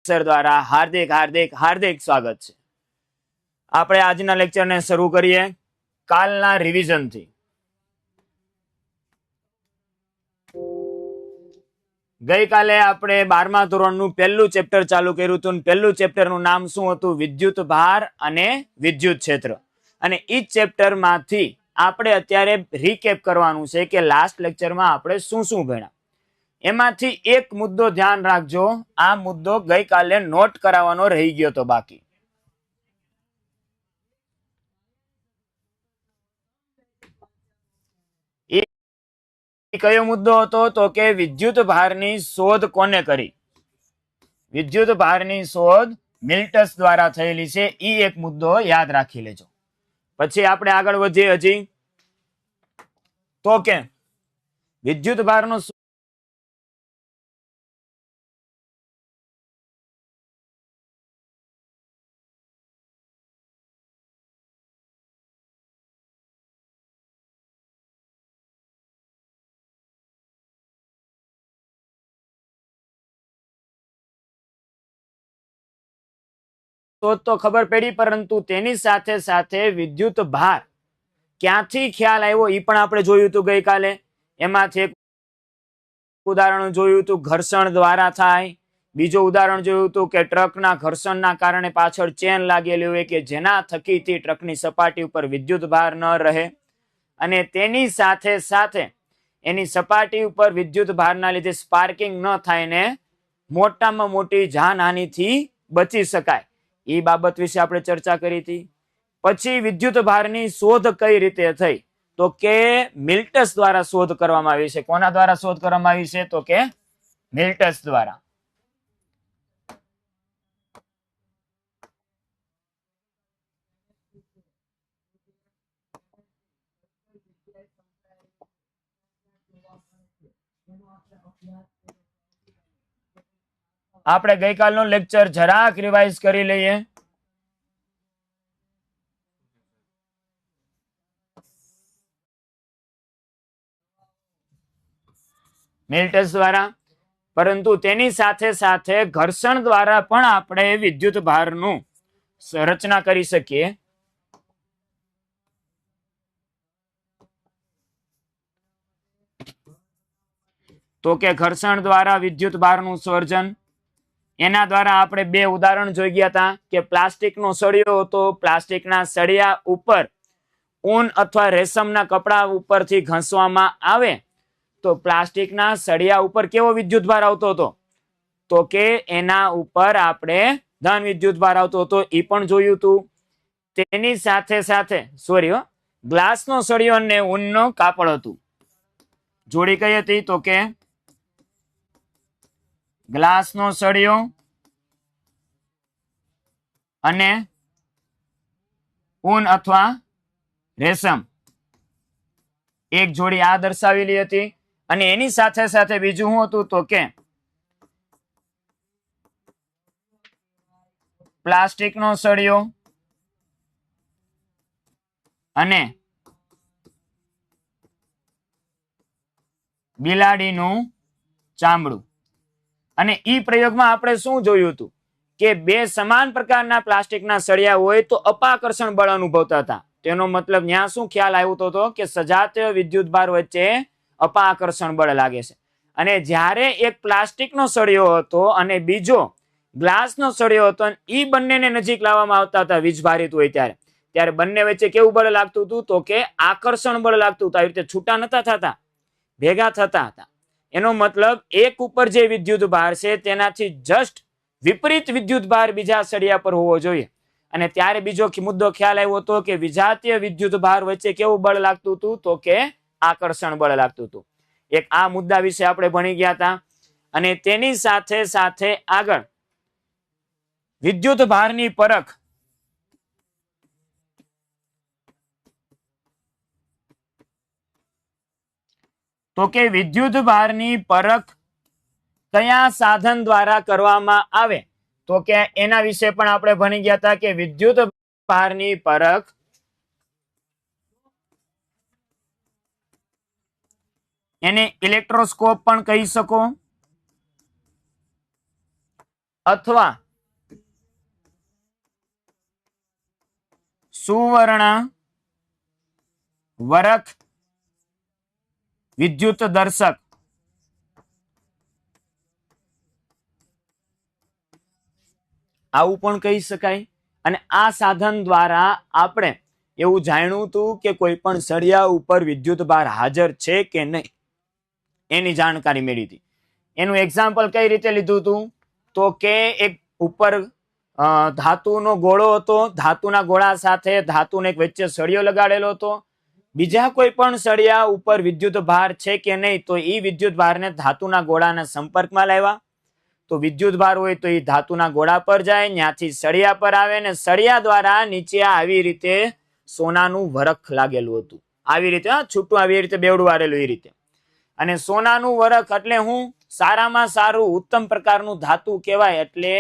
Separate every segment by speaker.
Speaker 1: Sir દ્વારા હાર્દિક હાર્દિક હાર્દિક સ્વાગત છે। આપણે આજના લેક્ચરને શરૂ કરીએ કાલના રિવિઝનથી। ગઈકાલે આપણે 12મા ધોરણનું પહેલું ચેપ્ટર ચાલુ કર્યું હતું। પહેલું ચેપ્ટરનું નામ શું હતું? વિદ્યુત ભાર અને વિદ્યુત ક્ષેત્ર। અને ઈ ચેપ્ટરમાંથી આપણે અત્યારે રીકેપ કરવાનું છે કે લાસ્ટ લેક્ચરમાં આપણે શું શું ભણ્યા। એમાંથી એક મુદ્દો ધ્યાન રાખજો, આ મુદ્દો ગઈકાલે નોટ કરાવવાનો રહી ગયો તો બાકી। કયો મુદ્દો હતો? તો કે વિદ્યુત ભારની શોધ કોને કરી? વિદ્યુત ભારની શોધ મિલ્ટસ દ્વારા થયેલી છે। ઈ એક મુદ્દો યાદ રાખી લેજો। પછી આપણે આગળ વધીએ હજી તો કે વિદ્યુત ભારનો તો ખબર પડી, પરંતુ તેની સાથે સાથે વિદ્યુત ભાર ક્યાંથી ખ્યાલ આવ્યો એ પણ આપણે જોયું હતું ગઈકાલે। એમાંથી એક ઉદાહરણ જોયું હતું ઘર્ષણ દ્વારા થાય, બીજો ઉદાહરણ જોયું હતું કે ટ્રકના ઘર્ષણના કારણે પાછળ ચેન લાગેલી હોય કે જેના થકીથી ટ્રકની સપાટી ઉપર વિદ્યુત ભાર ન રહે, અને તેની સાથે સાથે એની સપાટી ઉપર વિદ્યુત ભારના લીધે સ્પાર્કિંગ ન થાય ને મોટામાં મોટી જાનહાનિથી બચી શકાય। એ બાબત વિશે આપણે ચર્ચા કરી હતી। પછી વિદ્યુત ભારની શોધ કઈ રીતે થઈ? તો કે મિલ્ટસ દ્વારા શોધ કરવામાં આવી છે। કોના દ્વારા શોધ કરવામાં આવી છે? તો કે મિલ્ટસ દ્વારા। આપણે ગઈકાલનો લેક્ચર જરાક રિવાઇઝ કરી લઈએ। મિલ્ટસ દ્વારા, પરંતુ તેની સાથે સાથે ઘર્ષણ દ્વારા પણ આપણે વિદ્યુત ભારનું રચના કરી શકીએ। તો કે ઘર્ષણ દ્વારા વિદ્યુત ભારનું સર્જન, એના દ્વારા આપણે બે ઉદાહરણ જોઈ ગયા હતા કે પ્લાસ્ટિકનો સળિયો હતો, પ્લાસ્ટિકના સળિયા ઉપર ઊન અથવા રેશમના કપડા ઉપરથી ઘસવામાં આવે તો પ્લાસ્ટિકના સળિયા ઉપર કેવો વિદ્યુત ભાર આવતો હતો? તો કે એના ઉપર આપણે ધન વિદ્યુત ભાર આવતો હતો, એ પણ જોયું હતું। તેની સાથે સાથે ગ્લાસનો સળિયો અને ઊનનો કાપડ હતું, જોડી કઈ હતી? તો કે ગ્લાસનો સળિયો અને ઊન અથવા રેશમ, એક જોડી આ દર્શાવેલી હતી। અને એની સાથે સાથે બીજું શું હતું? તો કે પ્લાસ્ટિકનો સળિયો અને બિલાડીનું ચામડું। અને ઈ પ્રયોગમાં આપણે શું જોયું હતું કે બે સમાન પ્રકારના પ્લાસ્ટિકના સળિયા હોય તો અપાકર્ષણ બળ અનુભવતા હતા। તેનો મતલબ ત્યાં શું ખ્યાલ આવ્યો હતો કે સજાતીય વિદ્યુત ભાર વચ્ચે અપાકર્ષણ બળ લાગે છે। અને જ્યારે એક પ્લાસ્ટિકનો સળિયો હતો અને બીજો ગ્લાસનો સળિયો હતો, ઈ બંનેને નજીક લાવવામાં આવતા હતા વીજભારિત હોય ત્યારે બંને વચ્ચે કેવું બળ લાગતું હતું? તો કે આકર્ષણ બળ લાગતું હતું। આવી રીતે છૂટા નતા થતા, ભેગા થતા હતા। એનો મતલબ એક ઉપર જે વિદ્યુત ભાર છે તેનાથી જસ્ટ વિપરીત વિદ્યુત ભાર બીજા સળિયા પર હોવો જોઈએ। અને ત્યારે બીજો મુદ્દો ખ્યાલ આવ્યો હતો કે વિજાતીય વિદ્યુત ભાર વચ્ચે કેવું બળ લાગતું હતું? તો કે આકર્ષણ બળ લાગતું હતું। એક આ મુદ્દા વિશે આપણે ભણી ગયા હતા। અને તેની સાથે સાથે આગળ વિદ્યુત ભારની પરખ, તો કે વિદ્યુત ભારની પરખ કયા સાધન દ્વારા કરવામાં આવે? તો કે એના વિશે પણ આપણે ભણી ગયા હતા કે વિદ્યુત ભારની પરખ એને ઇલેક્ટ્રોસ્કોપ પણ કહી શકો અથવા સુવર્ણ વરખ વિદ્યુત દર્શક આવું પણ કહી શકાય. અને આ સાધન દ્વારા આપણે એવું જાણ્યું હતું કે કોઈ પણ સળિયા ઉપર વિદ્યુત ભાર હાજર છે કે નહીં એની જાણકારી મેળવી હતી. એનું એક્ઝામ્પલ કઈ રીતે લીધું હતું તો કે એક ઉપર ધાતુનો ગોળો હતો, ધાતુના ગોળા સાથે ધાતુને એક વચ્ચે સળિયો લગાડેલો હતો. બીજા કોઈ પણ સળિયા ઉપર વિદ્યુત ભાર છે કે નહીં તો એ વિદ્યુત ભારને ધાતુના ગોળાના સંપર્કમાં લાવ્યા તો વિદ્યુત ભાર હોય તો એ ધાતુના ગોળા પર જાય, ત્યાંથી સળિયા પર આવે ને સળિયા દ્વારા નીચે આવી રીતે સોનાનું વરખ લાગેલું હતું. આવી રીતે છૂટું આવી રીતે બેવડું વારેલું એ રીતે. અને સોનાનું વરખ એટલે હું સારામાં સારું ઉત્તમ પ્રકારનું ધાતુ કહેવાય. એટલે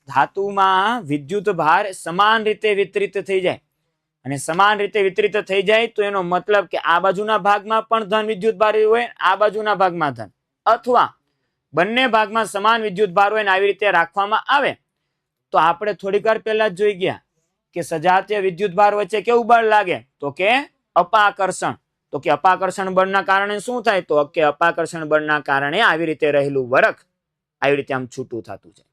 Speaker 1: ધાતુમાં વિદ્યુત ભાર સમાન રીતે વિતરિત થઈ જાય. અને સમાન રીતે વિતરિત થઈ જાય તો એનો મતલબ કે આ બાજુના ભાગમાં પણ ધન વિદ્યુત ભાર હોય, આ બાજુના ભાગમાં ધન, અથવા બંને ભાગમાં સમાન વિદ્યુત ભાર હોય ને આવી રીતે રાખવામાં આવે તો આપણે થોડીક વાર પહેલા જ જોઈ ગયા કે સજાતીય વિદ્યુત ભાર વચ્ચે કેવું બળ લાગે તો કે અપાકર્ષણ. તો કે અપાકર્ષણ બળના કારણે શું થાય તો કે અપાકર્ષણ બળના કારણે આવી રીતે રહેલું વરખ આવી રીતે આમ છૂટું થતું છે.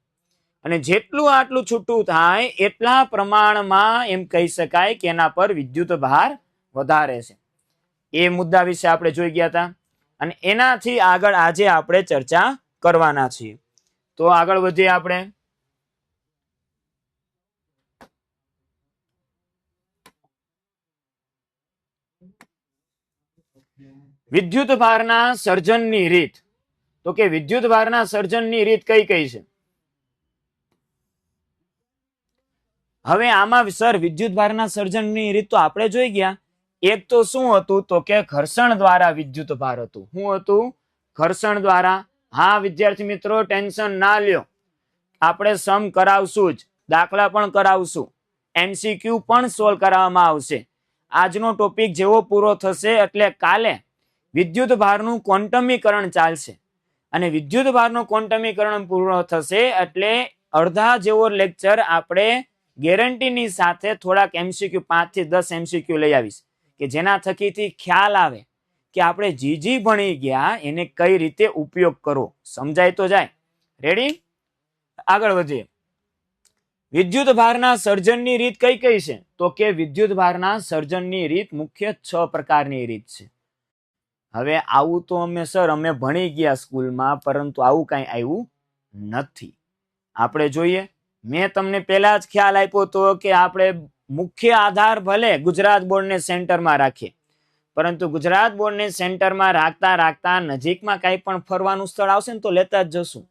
Speaker 1: અને જેટલું આટલું છૂટું થાય એટલા પ્રમાણમાં એમ કહી શકાય કે એના પર વિદ્યુત ભાર વધારે છે. એ મુદ્દા વિશે આપણે જોઈ ગયા હતા અને એનાથી આગળ આજે આપણે ચર્ચા કરવાના છીએ. તો આગળ વધીએ આપણે. વિદ્યુત ભારના સર્જનની રીત. તો કે વિદ્યુત ભારના સર્જનની રીત કઈ કઈ છે? હવે આમાં સર વિદ્યુત ભારના સર્જનની રીત તો આપણે જોઈ ગયા. એક તો શું હતું તો કે ઘર્ષણ દ્વારા વિદ્યુત ભાર હતું. શું હતું? ઘર્ષણ દ્વારા. હા વિદ્યાર્થી મિત્રો ટેન્શન ના લ્યો, આપણે સમ કરાવશું જ, દાખલા પણ કરાવશું, MCQ પણ સોલ્વ કરાવવામાં આવશે. આજનો ટોપિક જેવો પૂરો થશે એટલે કાલે વિદ્યુત ભારનું ક્વોન્ટમીકરણ ચાલશે અને વિદ્યુત ભારનું ક્વોન્ટમીકરણ પૂરો થશે એટલે અડધા જેવો લેક્ચર આપણે ગેરંટીની સાથે થોડાક MCQ 5 થી 10 MCQ લઈ આવીશ કે જેના થકીથી ખ્યાલ આવે કે આપણે જી ભણી ગયા એને કઈ રીતે ઉપયોગ કરવો. સમજાય તો જાય. રેડી? આગળ વધીએ. વિદ્યુત ભારના સર્જનની રીત કઈ કઈ છે તો કે વિદ્યુત ભારના સર્જનની રીત મુખ્ય 6 પ્રકારની રીત છે. હવે આવું તો અમે ભણી ગયા સ્કૂલમાં, પરંતુ આવું કઈ આવ્યું નથી. આપણે જોઈએ, મેં તમને પહેલા જ ખ્યાલ આપ્યો તો કે આપણે મુખ્ય આધાર ભલે ગુજરાત બોર્ડને સેન્ટરમાં રાખીએ, પરંતુ ગુજરાત બોર્ડને સેન્ટરમાં રાખતા રાખતા નજીકમાં કઈ પણ ફરવાનું સ્થળ આવશે ને તો લેતા જ જશું.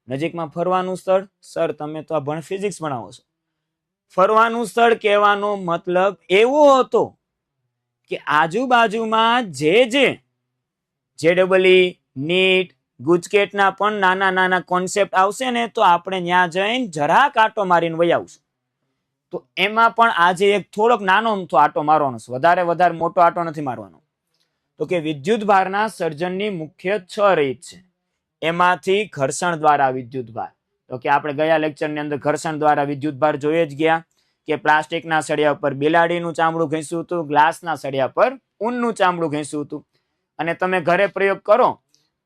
Speaker 1: નજીકમાં ફરવાનું સ્થળ, સર તમે તો આ ફિઝિક્સ ભણાવો છો, ફરવાનું સ્થળ કહેવાનો મતલબ એવો હતો કે આજુબાજુમાં જે નીટ ગુજકેટના પણ નાના નાના કોન્સેપ્ટ આવશે ને તો આપણે ત્યાં જઈને જરા આટો મારીને વહી આવશું. તો એમાં પણ આજે એક થોડોક નાનો આટો મારવાનો છે, વધારે મોટો આટો નથી મારવાનો. તો કે વિદ્યુત ભારના સર્જનની મુખ્ય 6 રીત છે. એમાંથી ઘર્ષણ દ્વારા વિદ્યુત ભાર. તો કે આપણે ગયા લેક્ચરની અંદર ઘર્ષણ દ્વારા વિદ્યુત ભાર જોઈ જ ગયા કે પ્લાસ્ટિકના સળિયા પર બિલાડીનું ચામડું ઘસ્યું હતું, ગ્લાસના સળિયા પર ઊનનું ચામડું ઘસ્યું હતું. અને તમે ઘરે પ્રયોગ કરો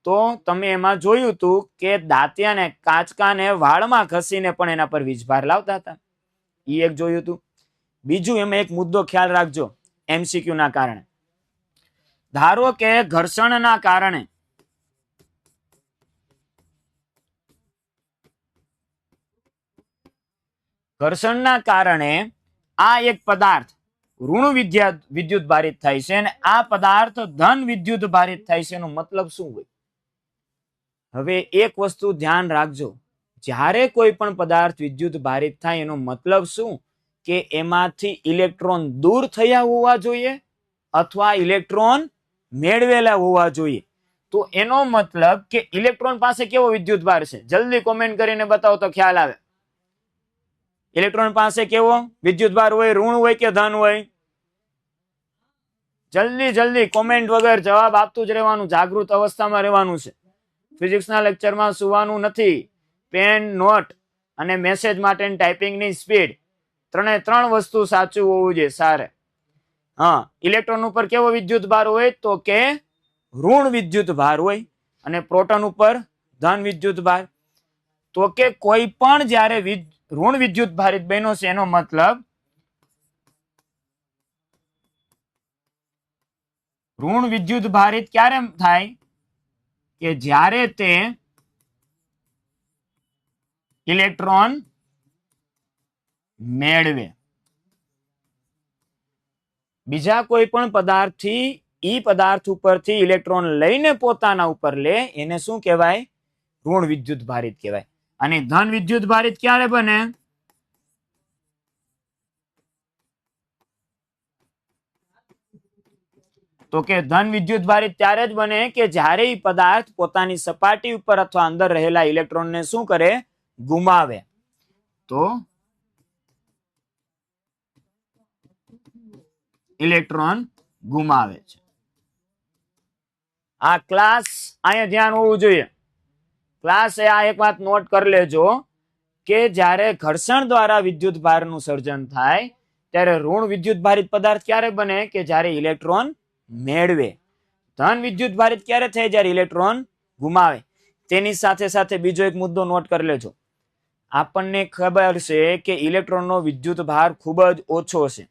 Speaker 1: તો તમે એમાં જોયું હતું કે દાંતિયાને કાચકાને વાળમાં ઘસીને પણ એના પર વીજભાર લાવતા હતા. એ એક જોયું હતું. બીજું એમાં એક મુદ્દો ખ્યાલ રાખજો MCQ ના કારણે. ધારો કે ઘર્ષણના કારણે આ એક પદાર્થ ઋણ વિદ્યુત ભારિત થાય છે અને આ પદાર્થ ધન વિદ્યુત ભારિત થાય છે. એનો મતલબ શું હોય? હવે એક વસ્તુ ધ્યાન રાખજો, જ્યારે કોઈ પણ પદાર્થ વિદ્યુત ભારિત થાય એનો મતલબ શું કે એમાંથી ઇલેક્ટ્રોન દૂર થયા હોવા જોઈએ અથવા ઇલેક્ટ્રોન મેળવેલા હોવા જોઈએ. તો એનો મતલબ કે ઇલેક્ટ્રોન પાસે કેવો વિદ્યુત ભાર છે? જલ્દી કોમેન્ટ કરીને બતાવો તો ખ્યાલ આવે. ઇલેક્ટ્રોન પાસે કેવો વિદ્યુત ભાર હોય? ઋણ હોય કે ધન હોય? જલ્દી કોમેન્ટ વગર જવાબ આપતું જ રહેવાનું, જાગૃત અવસ્થામાં રહેવાનું છે. ફિઝિક્સના લેક્ચરમાં સુવાનું નથી. પેન નોટ અને મેસેજ માટે ટાઈપિંગની સ્પીડ, ત્રણ વસ્તુ સાચું હોવું જોઈએ. સારે હા, ઇલેક્ટ્રોન ઉપર કેવો વિદ્યુત ભાર હોય તો કે ઋણ વિદ્યુત ભાર હોય, અને પ્રોટોન ઉપર ધન વિદ્યુત ભાર. તો કે કોઈ પણ જ્યારે ઋણ વિદ્યુત ભારિત બન્યો છે એનો મતલબ ઋણ વિદ્યુત ભારિત ક્યારે થાય કે જ્યારે તે ઇલેક્ટ્રોન મેળવે. બીજા કોઈ પણ પદાર્થથી ઈ પદાર્થ ઉપરથી ઇલેક્ટ્રોન લઈને પોતાના ઉપર લે એને શું કહેવાય? ઋણ વિદ્યુત ભારિત કહેવાય. અને ધન વિદ્યુત ભારિત ક્યારે બને? તો કે ધન વિદ્યુત ભારિત ત્યારે જ બને કે જ્યારે ઈ પદાર્થ પોતાની સપાટી ઉપર અથવા અંદર રહેલા ઇલેક્ટ્રોનને શું કરે? ગુમાવે. તો ઇલેક્ટ્રોન ગુમાવે છે. આ ક્લાસ અહીંયા ધ્યાન હોવું જોઈએ. ક્લાસ આ એક વાત નોટ કરી લેજો કે જ્યારે ઘર્ષણ દ્વારા વિદ્યુત ભારનું સર્જન થાય ત્યારે ઋણ વિદ્યુત ભારિત પદાર્થ ક્યારે બને કે જ્યારે ઇલેક્ટ્રોન મેળવે. ધન વિદ્યુત ભારિત ક્યારે થાય? જ્યારે ઇલેક્ટ્રોન ગુમાવે. તેની સાથે સાથે બીજો એક મુદ્દો નોટ કરી લેજો. આપણને ખબર છે કે ઇલેક્ટ્રોનનો વિદ્યુત ભાર ખૂબ જ ઓછો છે,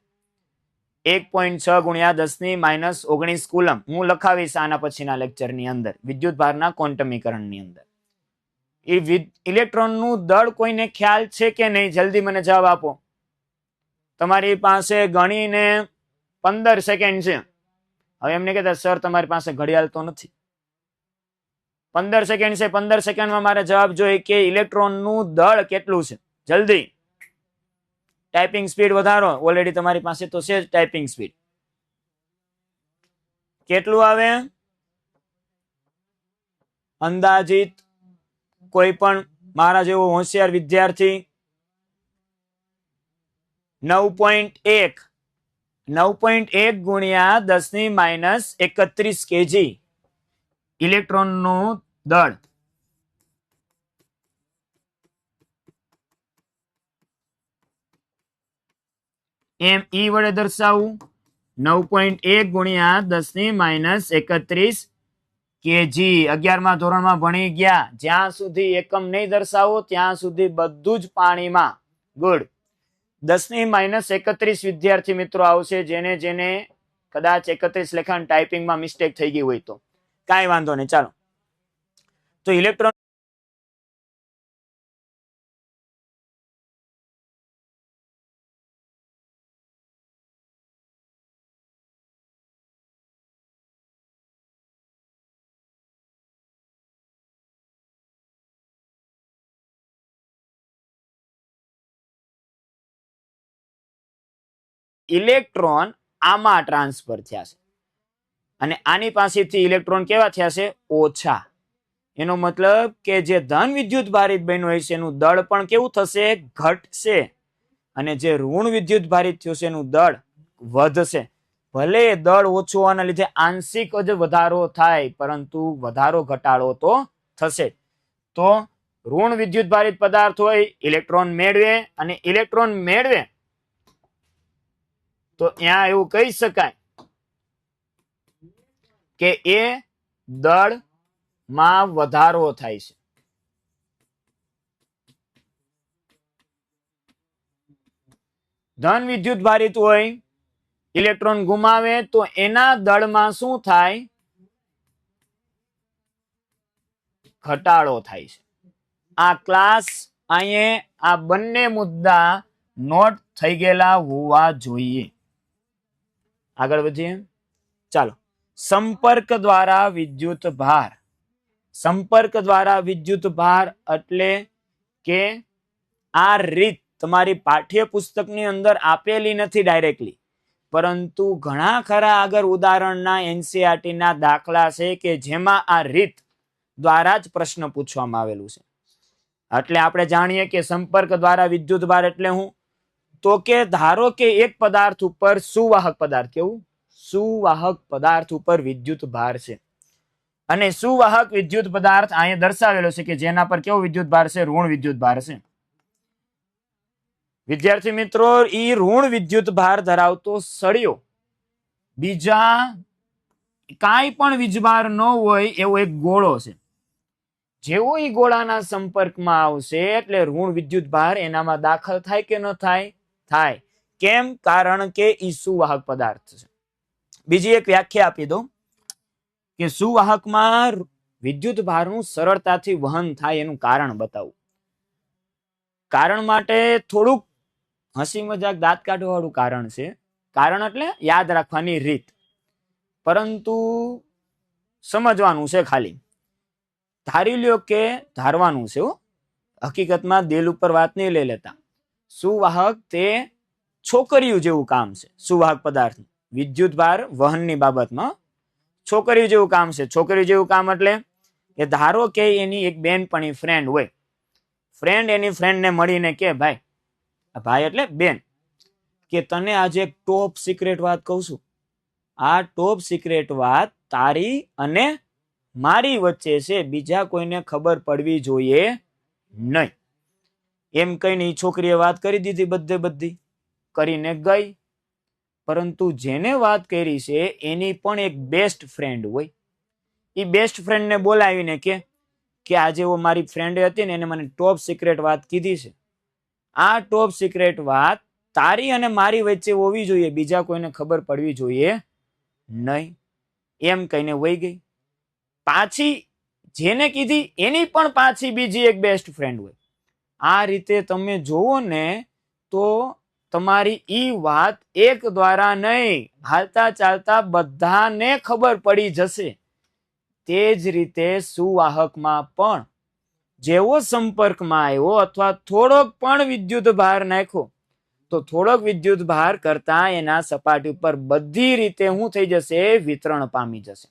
Speaker 1: 1.6 ગુણ્યા 10⁻⁻19 કુલમ. હું લખાવીશ આના પછીના લેક્ચરની અંદર વિદ્યુત ભારના ક્વોન્ટમીકરણની અંદર. એ ઇલેક્ટ્રોનનું દળ કોઈને ખ્યાલ છે કે નહીં? જલ્દી મને જવાબ આપો. તમારી પાસે ગણીને 15 સેકન્ડ છે. હવે એમને કહેતા સર તમારી પાસે ઘડિયાળ તો નથી. 15 સેકન્ડ છે. 15 સેકન્ડમાં મારે જવાબ જોઈએ કે ઇલેક્ટ્રોનનું દળ કેટલું છે. જલ્દી. ટાઈપિંગ સ્પીડ વધારો. ઓલરેડી તમારી પાસે તો છે જ ટાઈપિંગ સ્પીડ. કેટલું આવે અંદાજિત? કોઈ પણ મારા જેવો હોશિયાર વિદ્યાર્થી 9.1 9.1 ગુણ્યા 10⁻31 કેજી ઇલેક્ટ્રોનનું દળ. એમ ઈ વડે દર્શાવવું. 9.1 ગુણ્યા 10⁻31 કેજી. 11મા ધોરણમાં ભણી ગયા. જ્યાં સુધી એકમ નહીં દર્શાવો ત્યાં સુધી બધું જ પાણીમાં. ગુડ. 10⁻31 વિદ્યાર્થી મિત્રો આવશે જેને જેને કદાચ 31 લેખાણ ટાઈપિંગમાં મિસ્ટેક થઈ ગઈ હોય તો કાંઈ વાંધો નહીં. ચાલો, તો ઇલેક્ટ્રોન ઇલેક્ટ્રોન આમાં ટ્રાન્સફર થયા છે અને આની પાસેથી ઇલેક્ટ્રોન કેવા થયા છે? ઓછા. એનો મતલબ કે જે ધન વિદ્યુત ભારિત બન્યું હોય છે એનું દળ પણ કેવું થશે? ઘટશે. અને જે ઋણ વિદ્યુત ભારિત થયું છે એનું દળ વધશે. ભલે દળ ઓછું હોવાના લીધે આંશિક જ વધારો થાય પરંતુ વધારો ઘટાડો તો થશે. તો ઋણ વિદ્યુત ભારિત પદાર્થ હોય ઇલેક્ટ્રોન મેળવે, અને ઇલેક્ટ્રોન મેળવે તો ત્યાં એવું કહી શકાય કે એ દળમાં વધારો થાય છે. ધન વિદ્યુત ભારિત હોય ઇલેક્ટ્રોન ગુમાવે તો એના દળમાં શું થાય? ઘટાડો થાય છે. આ ક્લાસ અહીંયા આ બંને મુદ્દા નોટ થઈ ગયેલા હોવા જોઈએ. આગળ વધીએ. ચાલો, સંપર્ક દ્વારા વિદ્યુત ભાર. સંપર્ક દ્વારા વિદ્યુત ભાર એટલે કે આ રીત તમારી પાઠ્યપુસ્તકની અંદર આપેલી નથી ડાયરેક્ટલી, પરંતુ ઘણા ખરા આગળ ઉદાહરણના NCERT ના દાખલા છે કે જેમાં આ રીત દ્વારા જ પ્રશ્ન પૂછવામાં આવેલું છે. એટલે આપણે જાણીએ કે સંપર્ક દ્વારા વિદ્યુત ભાર એટલે હું? તો કે ધારો કે એક પદાર્થ ઉપર સુવાહક પદાર્થ, કેવું? સુવાહક પદાર્થ ઉપર વિદ્યુત ભાર છે અને સુવાહક વિદ્યુત પદાર્થ અહીંયા દર્શાવેલો છે કે જેના પર કેવો વિદ્યુત ભાર છે? ઋણ વિદ્યુત ભાર છે. વિદ્યાર્થી મિત્રો, ઈ ઋણ વિદ્યુત ભાર ધરાવતો સળિયો બીજા કાંઈ પણ વીજભાર ન હોય એવો એક ગોળો છે. જેવો ઈ ગોળાના સંપર્કમાં આવશે એટલે ઋણ વિદ્યુત ભાર એનામાં દાખલ થાય કે ન થાય? થાય. કેમ? કારણ કે ઈ સુવાહક પદાર્થ છે. બીજી એક વ્યાખ્યા આપી દઉં કે સુવાહકમાં વિદ્યુત ભારનું સરળતાથી વહન થાય એનું કારણ બતાવું. કારણ માટે થોડુંક હસી મજાક દાંત કાઢવા વાળું કારણ છે. કારણ એટલે યાદ રાખવાની રીત, પરંતુ સમજવાનું છે ખાલી. ધારી લ્યો કે ધારવાનું છે, હકીકતમાં દિલ ઉપર વાત નહીં લઈ લેતા. સુવાહક તે છોકરીયું જેવું કામ છે. સુવાહક પદાર્થ વિદ્યુત ભાર વહનની બાબતમાં છોકરીયું જેવું કામ છે. છોકરીયું જેવું કામ એટલે કે ધારો કે એની એક બેનપણી ફ્રેન્ડ હોય. ફ્રેન્ડ એની ફ્રેન્ડને મળીને કે ભાઈ, ભાઈ એટલે બેન, કે તને આજે એક ટોપ સિક્રેટ વાત કહું છું. આ ટોપ સિક્રેટ વાત તારી અને મારી વચ્ચે છે, બીજા કોઈને ખબર પડવી જોઈએ નહીં. એમ કહીને છોકરીએ વાત કરી દીધી, બધી કરીને ગઈ. પરંતુ જેને વાત કરી છે એની પણ એક બેસ્ટ ફ્રેન્ડ હોય. એ બેસ્ટ ફ્રેન્ડને બોલાવીને કે આજે મારી ફ્રેન્ડ હતી ને એને મને ટોપ સિક્રેટ વાત કીધી છે. આ ટોપ સિક્રેટ વાત તારી અને મારી વચ્ચે હોવી જોઈએ, બીજા કોઈને ખબર પડવી જોઈએ નહીં. એમ કહીને વહી ગઈ. પાછી જેને કીધી એની પણ પાછી બીજી એક બેસ્ટ ફ્રેન્ડ હોય. આ રીતે તમે જોવો ને તો તમારી ઈ વાત એક દ્વારા નહીં, હાલતા ચાલતા બધાને ખબર પડી જશે. તે જ રીતે સુવાહકમાં પણ જેવો સંપર્કમાં આવ્યો અથવા થોડોક પણ વિદ્યુત ભાર નાખ્યો તો થોડોક વિદ્યુત ભાર કરતા એના સપાટી ઉપર બધી રીતે શું થઈ જશે? વિતરણ પામી જશે.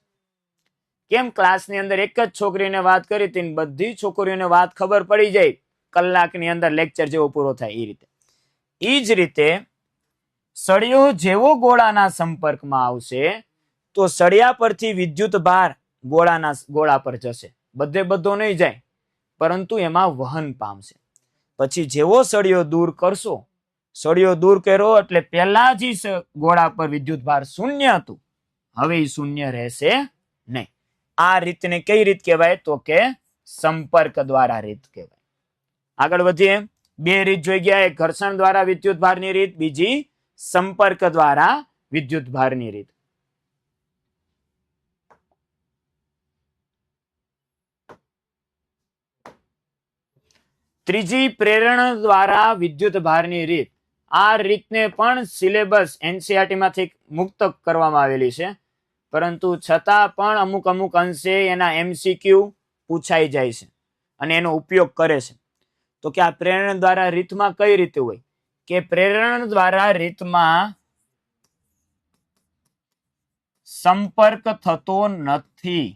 Speaker 1: કેમ? ક્લાસની અંદર એક જ છોકરીને વાત કરી હતી, બધી છોકરીઓને વાત ખબર પડી જાય, કલાકની અંદર લેક્ચર જેવો પૂરો થાય એ રીતે. એ જ રીતે સળિયો જેવો ગોળાના સંપર્કમાં આવશે તો સળિયા પરથી વિદ્યુત ભાર ગોળા પર જશે. બધો નહીં જાય, પરંતુ એમાં વહન પામશે. પછી જેવો સળિયો દૂર કરશો, સળિયો દૂર કર્યો એટલે પહેલા જ ગોળા પર વિદ્યુત ભાર શૂન્ય હતું, હવે એ શૂન્ય રહેશે નહીં. આ રીતને કઈ રીત કહેવાય? તો કે સંપર્ક દ્વારા રીત કહેવાય. આગળ વધીએ. બે રીત જોઈ ગયા, એક ઘર્ષણ દ્વારા વિદ્યુત ભારની રીત, બીજી સંપર્ક દ્વારા વિદ્યુત ભારની રીત. ત્રીજી પ્રેરણ દ્વારા વિદ્યુત ભારની રીત. આ રીતને પણ સિલેબસ એનસીઈઆરટી માંથી મુક્ત કરવામાં આવેલી છે, પરંતુ છતાં પણ અમુક અંશે એના એમસીક્યુ પૂછાઈ જાય છે અને એનો ઉપયોગ કરે છે. તો કે આ પ્રેરણ દ્વારા રીતમાં કઈ રીતે હોય? કે પ્રેરણ દ્વારા રીતમાં સંપર્ક થતો નથી.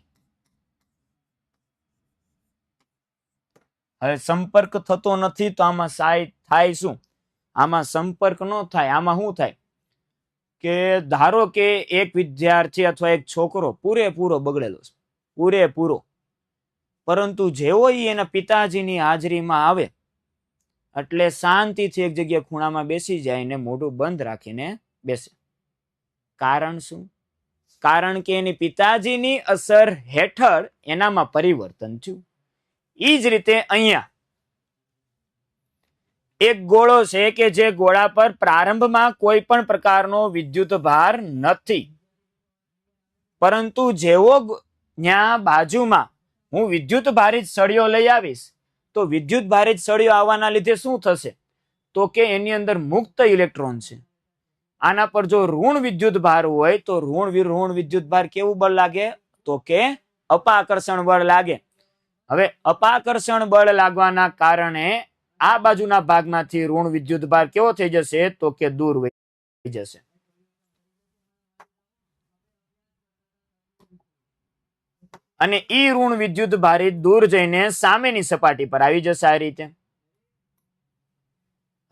Speaker 1: હવે સંપર્ક થતો નથી તો આમાં થાય શું? આમાં સંપર્ક ન થાય. આમાં શું થાય કે ધારો કે એક વિદ્યાર્થી અથવા એક છોકરો પૂરેપૂરો બગડેલો છે, પૂરેપૂરો, પરંતુ જેવો એના પિતાજીની હાજરીમાં આવે એટલે શાંતિથી એક જગ્યાએ ખૂણામાં બેસી જાય ને મોઢું બંધ રાખીને બેસે. કારણ શું? કારણ કે એની પિતાજીની અસર હેઠળ એનામાં પરિવર્તન થયું. એ જ રીતે અહીંયા એક ગોળો છે કે જે ગોળા પર પ્રારંભમાં કોઈ પણ પ્રકારનો વિદ્યુત ભાર નથી, પરંતુ જેવો ત્યાં બાજુમાં હું વિદ્યુત ભારિત સળિયો લઈ આવીશ તો વિદ્યુત ભારિત સળિયો આવવાના લીધે શું થશે? તો કે એની અંદર મુક્ત ઇલેક્ટ્રોન છે. આના પર જો ઋણ વિદ્યુત ભાર હોય તો ઋણ વિદ્યુત ભાર કેવું બળ લાગે? તો કે અપાકર્ષણ બળ લાગે. હવે અપાકર્ષણ બળ લાગવાના કારણે આ બાજુના ભાગમાંથી ઋણ વિદ્યુત ભાર કેવો થઈ જશે? તો કે દૂર થઈ જશે. અને ઈ ઋણ વિદ્યુત ભારિત દૂર જઈને સામેની સપાટી પર આવી જશે આ રીતે.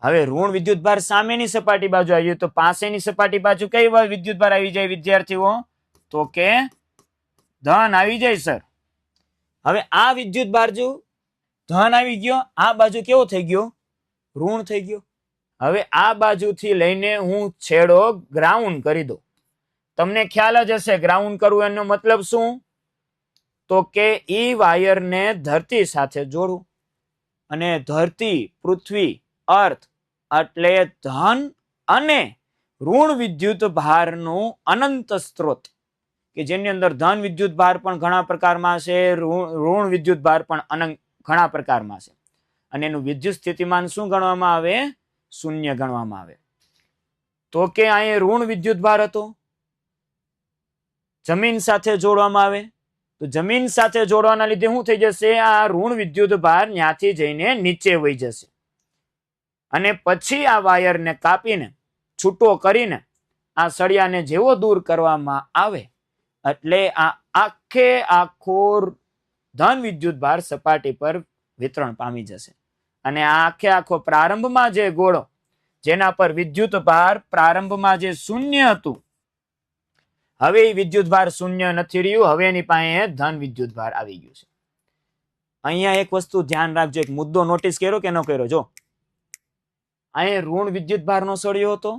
Speaker 1: હવે ઋણ વિદ્યુત ભાર સામેની સપાટી બાજુ આવી તો પાસેની સપાટી બાજુ કઈ વિદ્યુત ભાર આવી જાય વિદ્યાર્થીઓ? તો કે ધન આવી જાય સર. હવે આ વિદ્યુત ભાર જો ધન આવી ગયો, આ બાજુ કેવો થઈ ગયો? ઋણ થઈ ગયો. હવે આ બાજુથી લઈને હું છેડો ગ્રાઉન્ડ કરી દઉં. તમને ખ્યાલ જ હશે ગ્રાઉન્ડ કરવું એનો મતલબ શું? તો કે ઈ વાયરને ધરતી સાથે જોડવું. અને ધરતી, પૃથ્વી, અર્થ એટલે ધન અને ઋણ વિદ્યુત ભારનું અનંત સ્ત્રોત, કે જેની અંદર ધન વિદ્યુત ભાર પણ ઘણા પ્રકારમાં છે, ઋણ વિદ્યુત ભાર પણ ઘણા પ્રકારમાં છે. અને એનું વિદ્યુત સ્થિતિમાન શું ગણવામાં આવે? શૂન્ય ગણવામાં આવે. તો કે અહીં ઋણ વિદ્યુત ભાર હતો, જમીન સાથે જોડવામાં આવે તો જમીન સાથે જોડવાના લીધે શું થઈ જશે? આ ઋણ વિદ્યુત ભાર ત્યાંથી જઈને નીચે વહી જશે. અને પછી આ વાયરને કાપીને છૂટો કરીને આ સળિયાને જેવો દૂર કરવામાં આવે એટલે આ આખો ધન વિદ્યુત ભાર સપાટી પર વિતરણ પામી જશે. અને આ આખો પ્રારંભમાં જે ગોળો જેના પર વિદ્યુત ભાર પ્રારંભમાં જે શૂન્ય હતું, હવે એ વિદ્યુત ભાર શૂન્ય નથી રહ્યું, હવે એની પાસે ધન વિદ્યુત ભાર આવી ગયું છે. અહીંયા એક વસ્તુ ધ્યાન રાખજો, એક મુદ્દો નોટિસ કર્યો કે ન કર્યો? જો અહીં ઋણ વિદ્યુત ભારનો સળિયો હતો,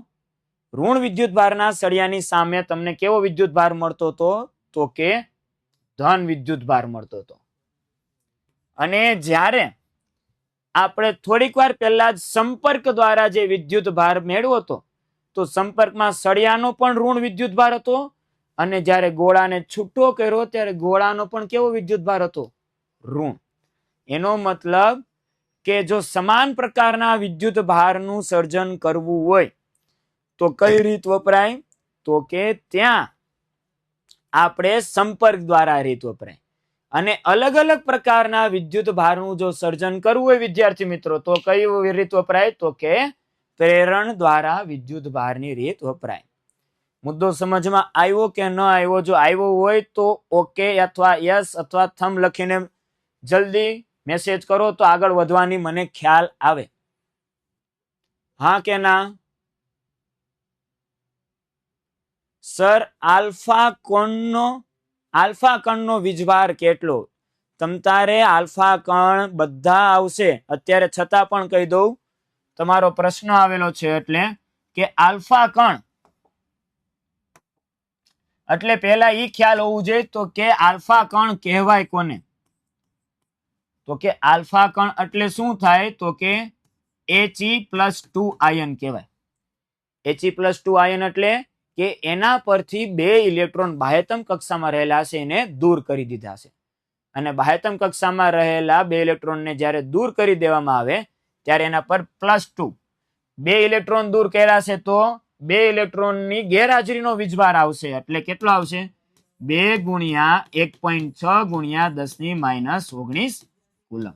Speaker 1: ઋણ વિદ્યુત ભારના સળિયાની સામે તમને કેવો વિદ્યુત ભાર મળતો હતો? તો કે ધન વિદ્યુત ભાર મળતો હતો. અને જ્યારે આપણે થોડીક વાર પહેલા જ સંપર્ક દ્વારા જે વિદ્યુત ભાર મેળવ્યો હતો, તો સંપર્કમાં સળિયાનો પણ ઋણ વિદ્યુત ભાર હતો, અને જ્યારે ગોળાને છૂટો કર્યો ત્યારે ગોળાનો પણ કેવો વિદ્યુત ભાર હતો? ઋણ. એનો મતલબ કે જો સમાન પ્રકારના વિદ્યુત ભારનું સર્જન કરવું હોય તો કઈ રીત વપરાય? તો કે ત્યાં આપણે સંપર્ક દ્વારા રીત વપરાય. અને અલગ અલગ પ્રકારના વિદ્યુત ભારનું જો સર્જન કરવું હોય વિદ્યાર્થી મિત્રો, તો કઈ રીત વપરાય? તો કે પ્રેરણ દ્વારા વિદ્યુત ભારની રીત વપરાય. મુદ્દો સમજમાં આવ્યો કે ન આવ્યો? જો આવ્યો હોય તો ઓકે અથવા યસ અથવા થમ લખીને જલ્દી મેસેજ કરો તો આગળ વધવાની મને ખ્યાલ આવે. હા કે ના? સર આલ્ફા કણનો વીજભાર કેટલો? તમતારે આલ્ફા કણ બધા આવશે અત્યારે, છતાં પણ કહી દઉં, તમારો પ્રશ્ન આવેલો છે એટલે કે આલ્ફા કણ એટલે પહેલા ઈ ખ્યાલ હોવું જોઈએ તો કે આલ્ફા કણ કહેવાય કોને? તો કે આલ્ફા કણ એટલે શું થાય? તો કે He+2 આયન કહેવાય. He+2 આયન એટલે કે એના પરથી 2 ઇલેક્ટ્રોન બાહ્યતમ કક્ષામાં રહેલા છે એને દૂર કરી દીધા છે. અને બાહ્યતમ કક્ષામાં રહેલા 2 ઇલેક્ટ્રોનને જ્યારે દૂર કરી દેવામાં આવે ત્યારે એના પર +2 2 ઇલેક્ટ્રોન દૂર કર્યા છે તો 2 ઇલેક્ટ્રોનની ગેરહાજરીનો વીજભાર આવશે. એટલે કેટલો આવશે? 2 ગુણ્યા 1.6 ગુણ્યા 10⁻⁻19 કુલમ.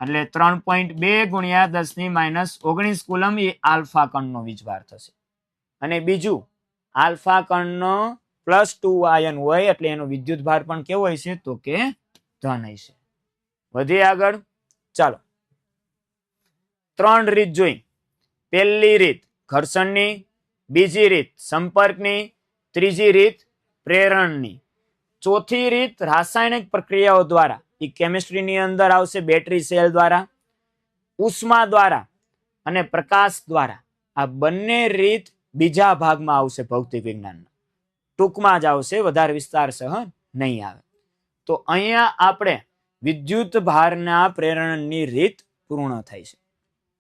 Speaker 1: એટલે 3.2 ગુણ્યા 10⁻⁻19 કુલમ એ આલ્ફા કણનો વીજભાર થશે. અને બીજું, આલ્ફા કણનો +2 આયન હોય એટલે એનો વિદ્યુત ભાર પણ કેવો હોય છે? તો કે ધન હશે. વધીએ આગળ. ચાલો, 3 રીત જોઈ. પહેલી રીત ઘર્ષણની, બીજી રીત સંપર્કની, ત્રીજી રીત પ્રેરણની, ચોથી રીત રાસાયણિક પ્રક્રિયાઓ દ્વારા, એ કેમિસ્ટ્રીની અંદર આવશે, બેટરી સેલ દ્વારા, ઉષ્મા દ્વારા અને પ્રકાશ દ્વારા. આ બંને રીત બીજા ભાગમાં આવશે ભૌતિક વિજ્ઞાનના, ટૂંકમાં જ આવશે, વધારે વિસ્તાર સહ નહીં આવે. તો અહીંયા આપણે વિદ્યુત ભારના પ્રેરણની રીત પૂર્ણ થાય છે.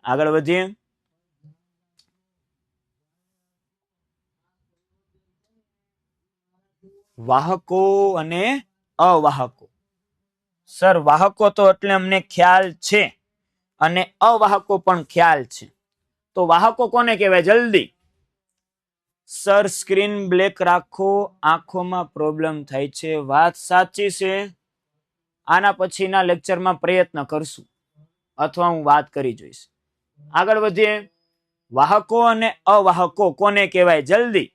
Speaker 1: આગળ વધીએ. વાહકો અને અવાહકો. સર વાહકો તો એટલે અમને ખ્યાલ છે અને અવાહકો પણ ખ્યાલ છે. તો વાહકો કોને કહેવાય? જલ્દી. સર સ્ક્રીન બ્લેક રાખો, આંખોમાં પ્રોબ્લેમ થાય છે. વાત સાચી છે. આના પછીના લેક્ચરમાં પ્રયત્ન કરશું અથવા હું વાત કરી જોઈશ. આગળ વધીએ. વાહકો અને અવાહકો કોને કહેવાય? જલ્દી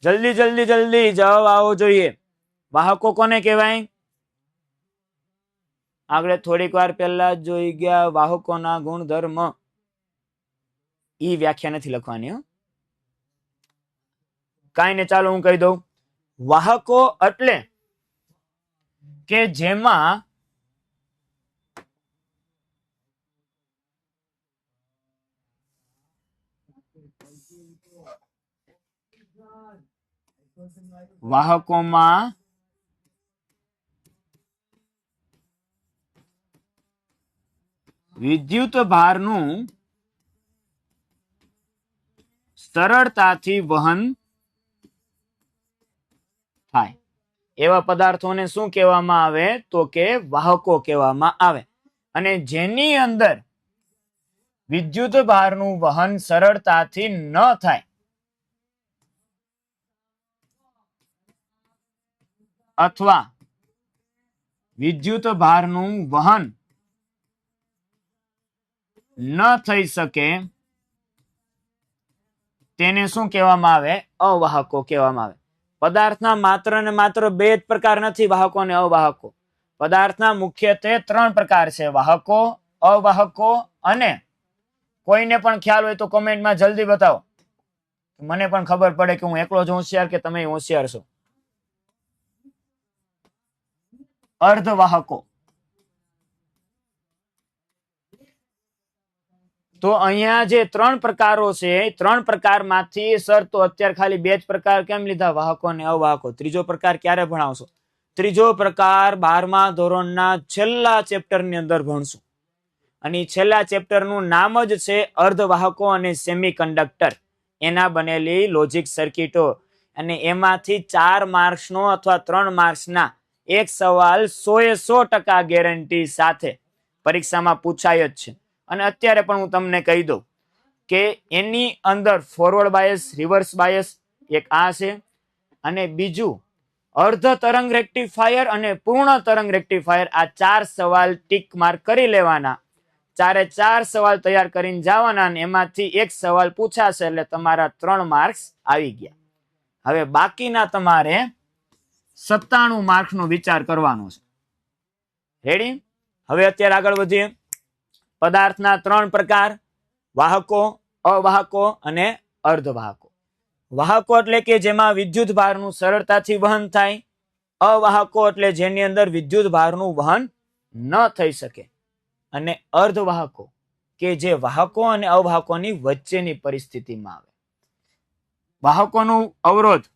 Speaker 1: જલ્દી જલ્દી જલ્દી જવાબ આવો જોઈએ. વાહકો કોને કહેવાય? આગળ થોડીક વાર પહેલા જોઈ ગયા વાહકોના ગુણધર્મ. ઈ વ્યાખ્યા નથી લખવાની. કાંઈ ને, ચાલો હું કહી દઉં. વાહકો એટલે કે જેમાં વાહકોમાં વિદ્યુત ભારનું સરળતાથી વહન થાય એવા પદાર્થોને શું કહેવામાં આવે તો કે વાહકો કહેવામાં આવે અને જેની અંદર વિદ્યુત ભારનું વહન સરળતાથી ન થાય અથવા વિદ્યુત ભારનું વહન ન થઈ શકે તેને શું કહેવામાં આવે અવાહકો કહેવામાં આવે પદાર્થના માત્ર ને માત્ર બે જ પ્રકાર નથી વાહકો અને અવાહકો પદાર્થના મુખ્યત્વે ત્રણ પ્રકાર છે વાહકો અવાહકો અને કોઈને પણ ખ્યાલ હોય તો કોમેન્ટમાં જલ્દી બતાવો મને પણ ખબર પડે કે હું એકલો જ હોશિયાર કે તમે હોશિયાર છો અર્ધવાહકો તો અહીંયા જે ત્રણ પ્રકારો છે ત્રણ પ્રકારમાંથી સર તો અત્યારે ખાલી બે જ પ્રકાર કેમ લીધા વાહકો અને અવાહકો ત્રીજો પ્રકાર ક્યારે ભણાવશો ત્રીજો પ્રકાર 12મા ધોરણના છેલ્લા ચેપ્ટરની અંદર ભણશું અને છેલ્લા ચેપ્ટરનું નામ જ છે અર્ધવાહકો અને સેમિકન્ડક્ટર એના બનેલી લોજિક સર્કિટો અને એમાંથી 4 માર્ક્સનો અથવા 3 માર્ક્સના એક સવાલ 100% ગેરંટી સાથે પરીક્ષામાં પૂછાય જ છે અને અત્યારે પણ હું તમને કહી દઉં કે એની અંદર ફોરવર્ડ બાયસ રિવર્સ બાયસ એક આ છે અને બીજું અર્ધ તરંગ રેક્ટિફાયર અને પૂર્ણ તરંગ રેક્ટિફાયર આ 4 સવાલ ટીક માર્ક કરી લેવાના 4 સવાલ તૈયાર કરીને જવાના અને એમાંથી એક સવાલ પૂછાશે એટલે તમારા 3 માર્ક્સ આવી ગયા હવે બાકીના તમારે 97 માર્ક્સનો વિચાર કરવાનો છે રેડી હવે અત્યારે આગળ વધીએ પદાર્થના 3 પ્રકાર વાહકો અવાહકો અને અર્ધવાહકો વાહકો એટલે કે જેમાં વિદ્યુત ભારનું સરળતાથી વહન થાય અવાહકો એટલે જેની અંદર વિદ્યુત ભારનું વહન ન થઈ શકે અને અર્ધવાહકો કે જે વાહકો અને અવાહકોની વચ્ચેની પરિસ્થિતિમાં આવે વાહકોનું અવરોધ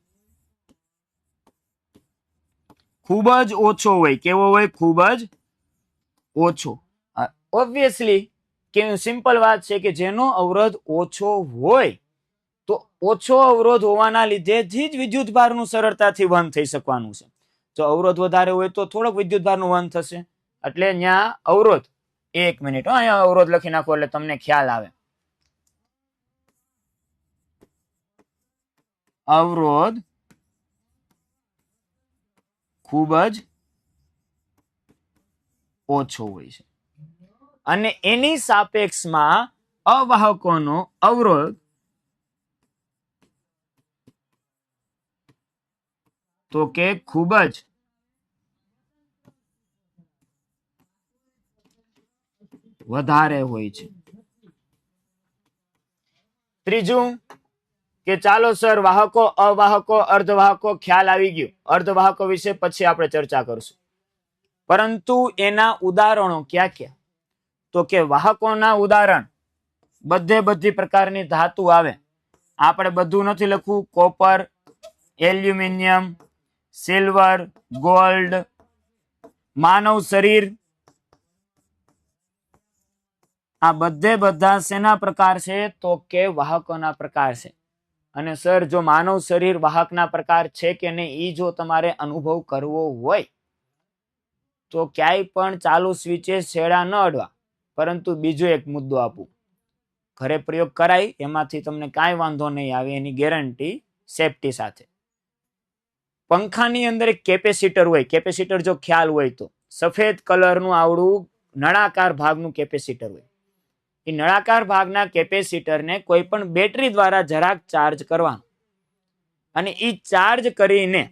Speaker 1: ખૂબ જ ઓછો હોય કેવો હોય ખૂબ જ ઓછો ઓબ્વિયસલી કે સિમ્પલ વાત છે કે જેનો અવરોધ ઓછો હોય તો ઓછો અવરોધ હોવાના લીધે જ વિદ્યુત ભારનું સરળતાથી વહન થઈ શકવાનું છે જો અવરોધ વધારે હોય તો થોડોક વિદ્યુત ભારનું વહન થશે એટલે અહીંયા અવરોધ એક મિનિટ અહીંયા અવરોધ લખી નાખો એટલે તમને ખ્યાલ આવે અવરોધ ખૂબ જ ઓછો હોય છે અને એની સાપેક્ષમાં અવાહકોનો અવરોધ તો કે ખૂબ જ વધારે હોય છે ત્રીજું કે ચાલો સર વાહકો અવાહકો અર્ધવાહકો ખ્યાલ આવી ગયો અર્ધવાહકો વિશે પછી આપણે ચર્ચા કરશું પરંતુ એના ઉદાહરણો ક્યાં ક્યાં તો કે વાહકોના ઉદાહરણ બધી પ્રકારની ધાતુ આવે આપણે બધું નથી લખવું કોપર એલ્યુમિનિયમ સિલ્વર ગોલ્ડ માનવ શરીર આ બધા શેના પ્રકાર છે તો કે વાહકોના પ્રકાર છે અને સર જો માનવ શરીર વાહકના પ્રકાર છે કે નહીં એ જો તમારે અનુભવ કરવો હોય તો ક્યાંય પણ ચાલુ સ્વિચે છેડા ન અડવા પરંતુ બીજો એક મુદ્દો આપું ઘરે પ્રયોગ કરાય એમાંથી તમને કાંઈ વાંધો નહીં આવે એની ગેરંટી સેફટી સાથે પંખાની અંદર એક કેપેસિટર હોય કેપેસિટર જો ખ્યાલ હોય તો સફેદ કલરનું આવડું નળાકાર ભાગનું કેપેસિટર હોય એ નળાકાર ભાગના કેપેસિટરને કોઈ પણ બેટરી દ્વારા જરાક ચાર્જ કરવાનું અને એ ચાર્જ કરીને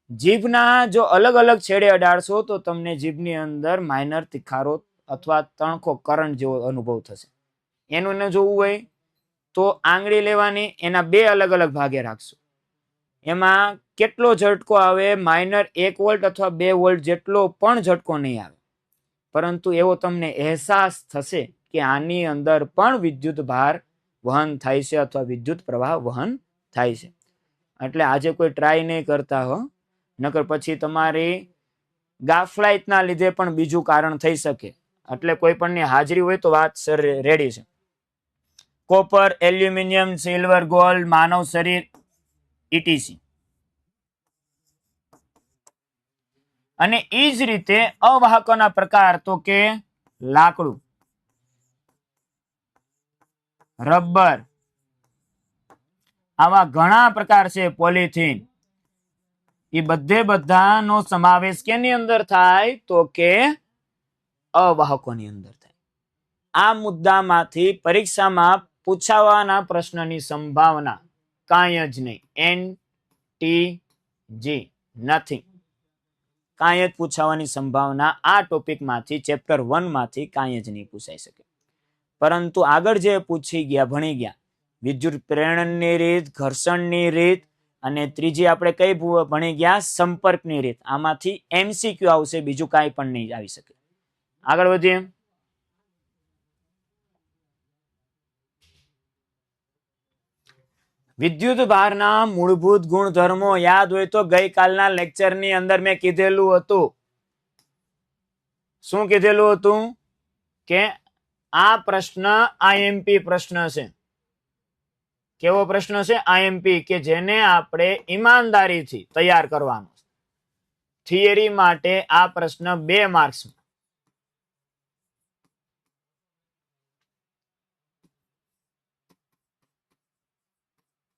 Speaker 1: જીભના જો અલગ અલગ છેડે અડાડશો તો તમને જીભની અંદર માઇનર તિખારો અથવા તણખો કરંટ જેવો અનુભવ થશે એનું ન જોવું હોય તો આંગળી લેવાની એના 2 અલગ અલગ ભાગે રાખશો એમાં કેટલો ઝટકો આવે માઇનર 1 વોલ્ટ અથવા 2 વોલ્ટ જેટલો પણ ઝટકો નહીં આવે પરંતુ એવો તમને અહેસાસ થશે કે આની અંદર પણ વિદ્યુત ભાર વહન થાય છે અથવા વિદ્યુત પ્રવાહ વહન થાય છે. એટલે આજે કોઈ ટ્રાય નહીં કરતા હો, નકર પછી તમારી ગાફલાઈટના લીધે પણ બીજું કારણ થઈ શકે. એટલે કોઈ પણની હાજરી હોય તો વાત સર રેડી છે. કોપર, એલ્યુમિનિયમ, સિલ્વર, ગોલ્ડ, માનવ શરીર, ઇટીસી. અને એ જ રીતે અવાહકોના પ્રકાર તો કે લાકડું, રબર, આવા ઘણા પ્રકાર છે, પોલિથીન. એ બધાનો સમાવેશ કેની અંદર થાય તો કે અવાહકોની અંદર થાય. આ મુદ્દામાંથી પરીક્ષામાં પૂછાવાના પ્રશ્નની સંભાવના કાંઈ જ નહીં. NTG nothing. કાંઈ જ પૂછાવાની સંભાવના આ ટોપિકમાંથી ચેપ્ટર 1 માંથી કાંઈ જ નહીં પૂછાઈ શકે. પરંતુ આગળ જે પૂછી ગયા, ભણી ગયા, વિદ્યુત પ્રેરણની રીત, ઘર્ષણની રીત, અને ત્રીજી આપણે કઈ ભણી ગયા, સંપર્કની રીત. આમાંથી MCQ આવશે, બીજું કાંઈ પણ નહીં આવી શકે. આગળ વધીએ. વિદ્યુત ભારના મૂળભૂત ગુણધર્મો યાદ હોય તો ગઈકાલના લેક્ચરની અંદર મેં કીધેલું હતું. શું કીધેલું હતું? કે આ પ્રશ્ન IMP પ્રશ્ન છે. કેવો પ્રશ્ન છે? IMP, કે જેને આપણે ઈમાનદારીથી તૈયાર કરવાનો. થિયરી માટે આ પ્રશ્ન 2 માર્ક્સ.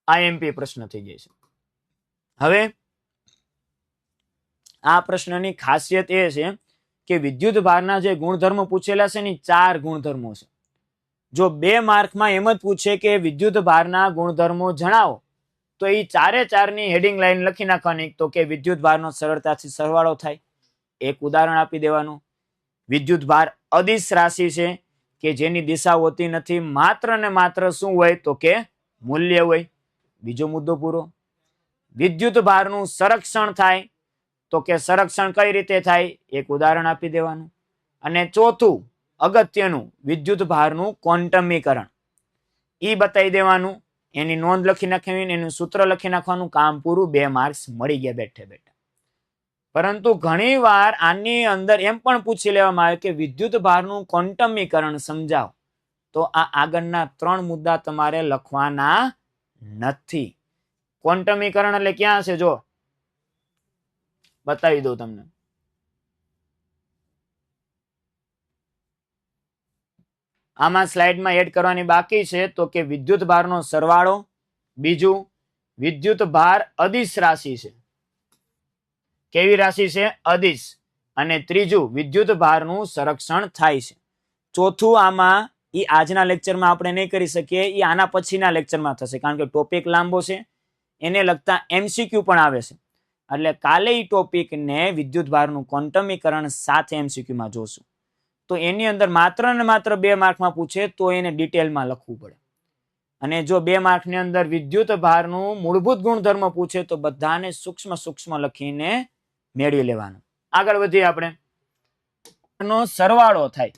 Speaker 1: IMP પ્રશ્ન થઈ જાય છે. હવે આ પ્રશ્નની ખાસિયત એ છે કે વિદ્યુત ભારના જે ગુણધર્મો પૂછેલા છે ને, 4 ગુણધર્મો છે. જો 2 માર્કમાં એમ જ પૂછે કે વિદ્યુત ભારના ગુણધર્મો જણાવો, તો એ 4 ની હેડિંગ લાઈન લખી નાખવાની. તો કે વિદ્યુત ભારનો સરળતાથી સરવાળો થાય. એક ઉદાહરણ આપી દેવાનું. વિદ્યુત ભાર અદિશ રાશિ છે કે જેની દિશા હોતી નથી, માત્ર ને માત્ર શું હોય તો કે મૂલ્ય હોય. બીજો મુદ્દો પૂરો. વિદ્યુત ભારનું સંરક્ષણ થાય, તો કે સંરક્ષણ કઈ રીતે થાય, એક ઉદાહરણ આપી દેવાનું. અને ચોથું અગત્યનું, વિદ્યુત ભારનું ક્વોન્ટમીકરણ, ઈ બતાવી દેવાનું. એની નોંધ લખી નાખવાની, એનું સૂત્ર લખી નાખવાનું. કામ પૂરું. 2 માર્ક્સ મળી ગયા બેઠે બેઠા. પરંતુ ઘણી વાર આની અંદર એમ પણ પૂછી લેવામાં આવે કે વિદ્યુત ભારનું ક્વોન્ટમીકરણ સમજાવો. તો આ આગળના 3 મુદ્દા તમારે લખવાના નથી. ક્વોન્ટમીકરણ એટલે ક્યાં છે? જો બતાવી દઉં તમને. આમાં સ્લાઇડમાં એડ કરવાની બાકી છે. તો કે વિદ્યુત ભારનો સરવાળો, બીજું વિદ્યુત ભાર અદિશ રાશિ છે. કેવી રાશિ છે? અદિશ. અને ત્રીજું વિદ્યુત ભારનું સંરક્ષણ થાય છે. ચોથું આમાં ઈ આજના લેક્ચરમાં આપણે નહીં કરી શકીએ, ઈ આના પછીના લેક્ચરમાં થશે, કારણ કે ટોપિક લાંબો છે. એને લગતા MCQ પણ આવે છે. એટલે કાલે ઈ ટોપિકને વિદ્યુત ભારનું ક્વોન્ટમીકરણ સાથે MCQ માં જોશું. તો એની અંદર માત્ર ને માત્ર 2 માર્કમાં પૂછે તો એને ડિટેલમાં લખવું પડે. અને જો 2 માર્કની અંદર વિદ્યુત ભારનું મૂળભૂત ગુણધર્મ પૂછે તો બધાને સૂક્ષ્મ લખીને મેળવી લેવાનું. આગળ વધીએ આપણે. સરવાળો થાય.